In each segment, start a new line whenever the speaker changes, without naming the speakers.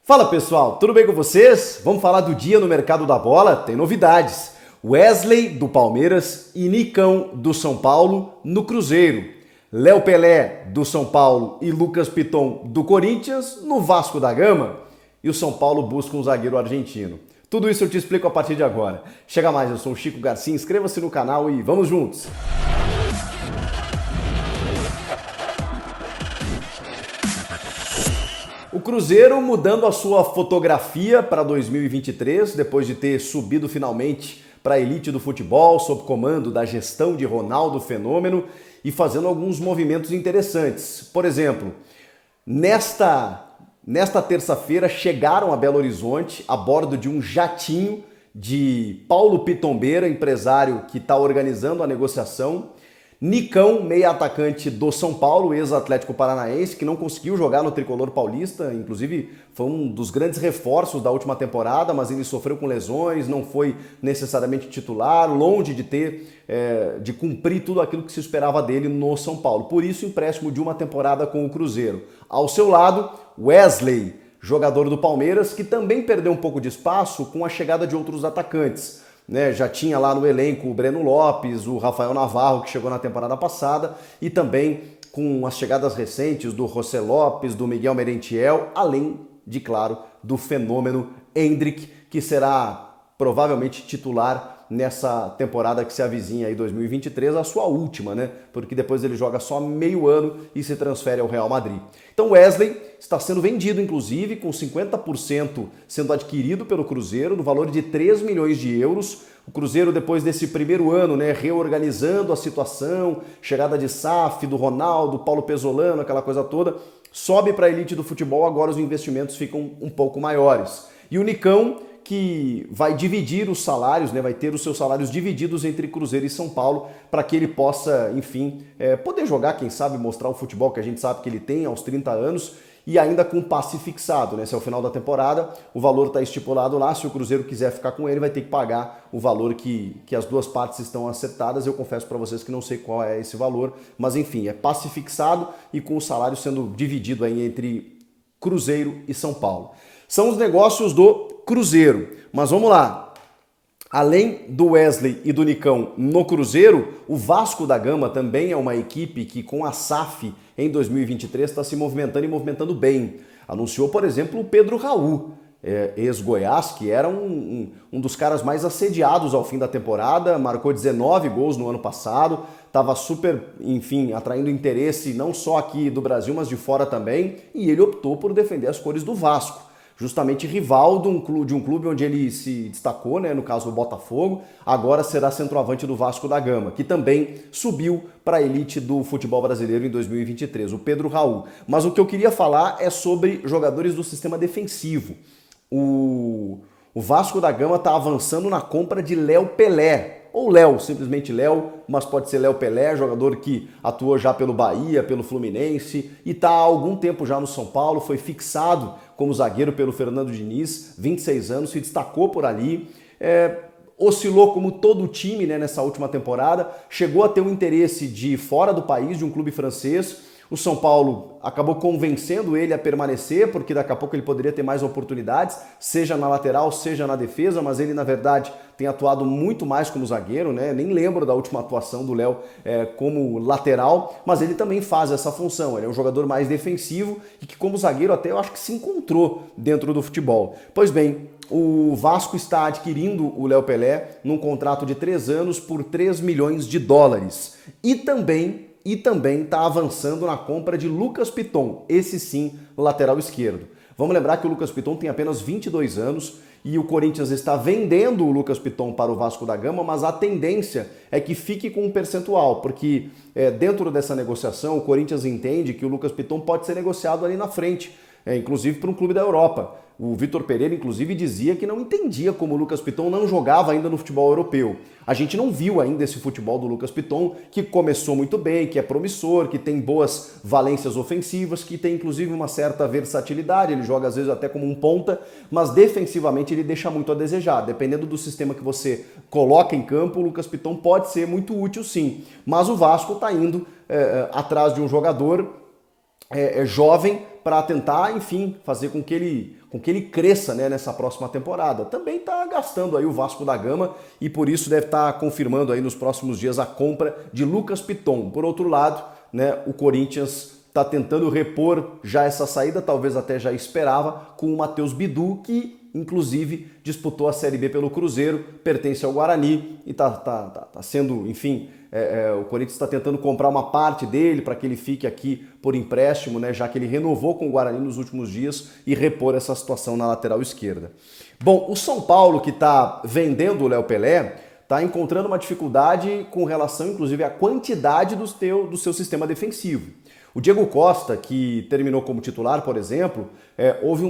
Fala pessoal, tudo bem com vocês? Vamos falar do dia no mercado da bola? Tem novidades. Wesley do Palmeiras e Nicão do São Paulo no Cruzeiro. Léo Pelé do São Paulo e Lucas Piton do Corinthians no Vasco da Gama. E o São Paulo busca um zagueiro argentino. Tudo isso eu te explico a partir de agora. Chega mais, eu sou o Chico Garcia, inscreva-se no canal e vamos juntos! O Cruzeiro mudando a sua fotografia para 2023, depois de ter subido finalmente para a elite do futebol, sob comando da gestão de Ronaldo Fenômeno e fazendo alguns movimentos interessantes. Por exemplo, nesta terça-feira chegaram a Belo Horizonte a bordo de um jatinho de Paulo Pitombeira, empresário que está organizando a negociação. Nicão, meia atacante do São Paulo, ex-Atlético Paranaense, que não conseguiu jogar no Tricolor Paulista, inclusive foi um dos grandes reforços da última temporada, mas ele sofreu com lesões, não foi necessariamente titular, longe de cumprir tudo aquilo que se esperava dele no São Paulo. Por isso, empréstimo de uma temporada com o Cruzeiro. Ao seu lado, Wesley, jogador do Palmeiras, que também perdeu um pouco de espaço com a chegada de outros atacantes. Já tinha lá no elenco o Breno Lopes, o Rafael Navarro, que chegou na temporada passada, e também com as chegadas recentes do José Lopes, do Miguel Merentiel, além de, claro, do fenômeno Endrick, que será provavelmente titular nessa temporada que se avizinha aí 2023, a sua última, Porque depois ele joga só meio ano e se transfere ao Real Madrid. Então Wesley está sendo vendido, inclusive, com 50% sendo adquirido pelo Cruzeiro, no valor de 3 milhões de euros. O Cruzeiro, depois desse primeiro ano, reorganizando a situação, chegada de SAF, do Ronaldo, Paulo Pesolano, aquela coisa toda, sobe para a elite do futebol, agora os investimentos ficam um pouco maiores. E o Nicão, que vai dividir os salários, vai ter os seus salários divididos entre Cruzeiro e São Paulo, para que ele possa, enfim, poder jogar, quem sabe, mostrar o futebol que a gente sabe que ele tem aos 30 anos, e ainda com passe fixado, Se é o final da temporada, o valor está estipulado lá, se o Cruzeiro quiser ficar com ele, vai ter que pagar o valor que as duas partes estão acertadas. Eu confesso para vocês que não sei qual é esse valor, mas enfim, é passe fixado e com o salário sendo dividido aí entre Cruzeiro e São Paulo. São os negócios do Cruzeiro, mas vamos lá. Além do Wesley e do Nicão no Cruzeiro, o Vasco da Gama também é uma equipe que com a SAF em 2023 está se movimentando e movimentando bem. Anunciou, por exemplo, o Pedro Raul, ex-Goiás, que era um dos caras mais assediados ao fim da temporada, marcou 19 gols no ano passado, estava super, enfim, atraindo interesse não só aqui do Brasil, mas de fora também, e ele optou por defender as cores do Vasco. Justamente rival de um clube onde ele se destacou, no caso o Botafogo, agora será centroavante do Vasco da Gama, que também subiu para a elite do futebol brasileiro em 2023, o Pedro Raul. Mas o que eu queria falar é sobre jogadores do sistema defensivo. O Vasco da Gama está avançando na compra de Léo Pelé, ou Léo, simplesmente Léo, mas pode ser Léo Pelé, jogador que atuou já pelo Bahia, pelo Fluminense e está há algum tempo já no São Paulo, foi fixado como zagueiro pelo Fernando Diniz, 26 anos, se destacou por ali, oscilou como todo o time nessa última temporada, chegou a ter um interesse de fora do país, de um clube francês. O São Paulo acabou convencendo ele a permanecer, porque daqui a pouco ele poderia ter mais oportunidades, seja na lateral, seja na defesa, mas ele, na verdade, tem atuado muito mais como zagueiro, Nem lembro da última atuação do Léo como lateral, mas ele também faz essa função. Ele é um jogador mais defensivo e que, como zagueiro, até eu acho que se encontrou dentro do futebol. Pois bem, o Vasco está adquirindo o Léo Pelé num contrato de 3 anos por 3 milhões de dólares. E também está avançando na compra de Lucas Piton, esse sim, lateral esquerdo. Vamos lembrar que o Lucas Piton tem apenas 22 anos e o Corinthians está vendendo o Lucas Piton para o Vasco da Gama, mas a tendência é que fique com um percentual, porque dentro dessa negociação o Corinthians entende que o Lucas Piton pode ser negociado ali na frente, inclusive para um clube da Europa. O Vitor Pereira, inclusive, dizia que não entendia como o Lucas Piton não jogava ainda no futebol europeu. A gente não viu ainda esse futebol do Lucas Piton, que começou muito bem, que é promissor, que tem boas valências ofensivas, que tem inclusive uma certa versatilidade, ele joga às vezes até como um ponta, mas defensivamente ele deixa muito a desejar. Dependendo do sistema que você coloca em campo, o Lucas Piton pode ser muito útil sim. Mas o Vasco está indo atrás de um jogador jovem para tentar, enfim, fazer com que ele cresça, né, nessa próxima temporada. Também está gastando aí o Vasco da Gama e por isso deve estar confirmando aí nos próximos dias a compra de Lucas Piton. Por outro lado, né, o Corinthians está tentando repor já essa saída, talvez até já esperava, com o Matheus Bidu, que inclusive disputou a Série B pelo Cruzeiro, pertence ao Guarani e tá sendo, enfim, o Corinthians está tentando comprar uma parte dele para que ele fique aqui por empréstimo, né, já que ele renovou com o Guarani nos últimos dias e repor essa situação na lateral esquerda. Bom, o São Paulo, que está vendendo o Léo Pelé, está encontrando uma dificuldade com relação, inclusive, à quantidade do seu sistema defensivo. O Diego Costa, que terminou como titular, por exemplo, houve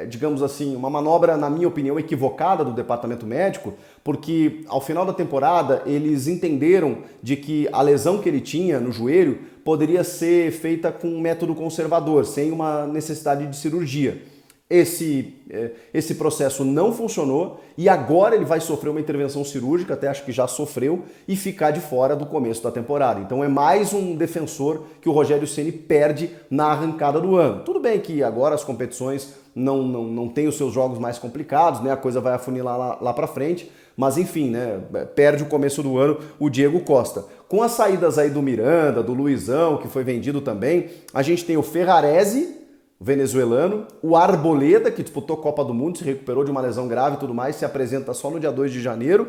digamos assim, uma manobra, na minha opinião, equivocada do departamento médico, porque ao final da temporada eles entenderam de que a lesão que ele tinha no joelho poderia ser feita com um método conservador, sem uma necessidade de cirurgia. Esse processo não funcionou e agora ele vai sofrer uma intervenção cirúrgica, até acho que já sofreu, e ficar de fora do começo da temporada. Então é mais um defensor que o Rogério Ceni perde na arrancada do ano. Tudo bem que agora as competições não têm os seus jogos mais complicados, né? A coisa vai afunilar lá para frente, mas enfim, né? Perde o começo do ano o Diego Costa. Com as saídas aí do Miranda, do Luizão, que foi vendido também, a gente tem o Ferrarese, venezuelano, o Arboleda, que disputou Copa do Mundo, se recuperou de uma lesão grave e tudo mais, se apresenta só no dia 2 de janeiro,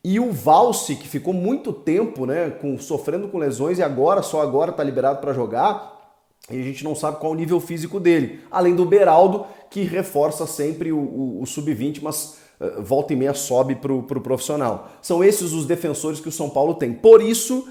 e o Valse, que ficou muito tempo, né, sofrendo com lesões e só agora está liberado para jogar, e a gente não sabe qual o nível físico dele, além do Beraldo, que reforça sempre o sub-20, mas volta e meia sobe para o profissional. São esses os defensores que o São Paulo tem. Por isso,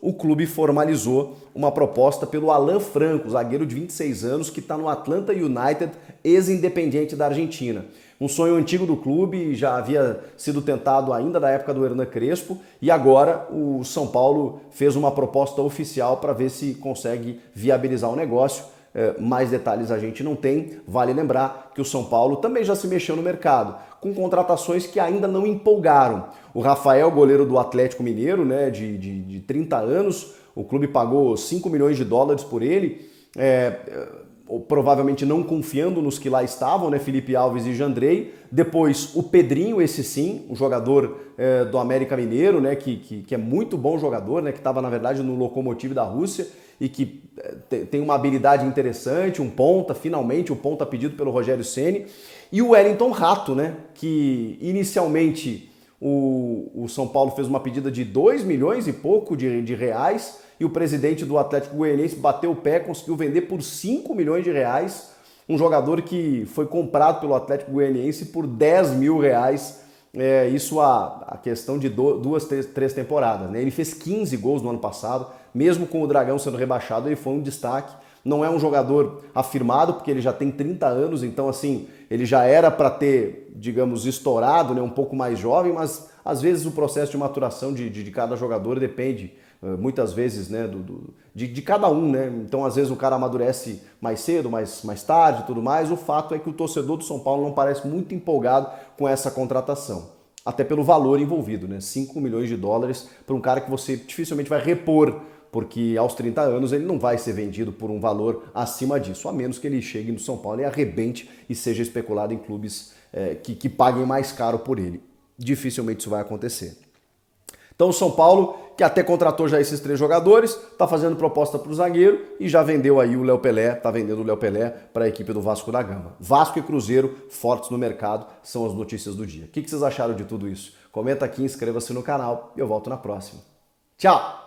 o clube formalizou uma proposta pelo Alan Franco, zagueiro de 26 anos, que está no Atlanta United, ex-Independiente da Argentina. Um sonho antigo do clube, já havia sido tentado ainda da época do Hernan Crespo, e agora o São Paulo fez uma proposta oficial para ver se consegue viabilizar o negócio. Mais detalhes a gente não tem. Vale lembrar que o São Paulo também já se mexeu no mercado, com contratações que ainda não empolgaram. O Rafael, goleiro do Atlético Mineiro, né, de 30 anos, o clube pagou 5 milhões de dólares por ele, provavelmente não confiando nos que lá estavam, né, Felipe Alves e Jandrei. Depois o Pedrinho, esse sim, um jogador do América Mineiro, né, que é muito bom jogador, né, que estava na verdade no Lokomotiv da Rússia e que tem uma habilidade interessante, finalmente um ponta pedido pelo Rogério Ceni. E o Wellington Rato, né, que inicialmente o São Paulo fez uma pedida de 2 milhões e pouco de reais, e o presidente do Atlético Goianiense bateu o pé, conseguiu vender por 5 milhões de reais, um jogador que foi comprado pelo Atlético Goianiense por 10 mil reais, isso a questão de 3 temporadas, né? Ele fez 15 gols no ano passado, mesmo com o Dragão sendo rebaixado, ele foi um destaque. Não é um jogador afirmado, porque ele já tem 30 anos, então assim, ele já era para ter, digamos, estourado, né, um pouco mais jovem, mas às vezes o processo de maturação de cada jogador depende, muitas vezes, né, de cada um, né? Então às vezes o cara amadurece mais cedo, mais tarde e tudo mais. O fato é que o torcedor do São Paulo não parece muito empolgado com essa contratação. Até pelo valor envolvido, né? 5 milhões de dólares para um cara que você dificilmente vai repor, porque aos 30 anos ele não vai ser vendido por um valor acima disso, a menos que ele chegue no São Paulo e arrebente e seja especulado em clubes que paguem mais caro por ele. Dificilmente isso vai acontecer. Então o São Paulo, que até contratou já esses 3 jogadores, está fazendo proposta para o zagueiro e já vendeu aí o Léo Pelé, está vendendo o Léo Pelé para a equipe do Vasco da Gama. Vasco e Cruzeiro, fortes no mercado, são as notícias do dia. O que vocês acharam de tudo isso? Comenta aqui, inscreva-se no canal e eu volto na próxima. Tchau!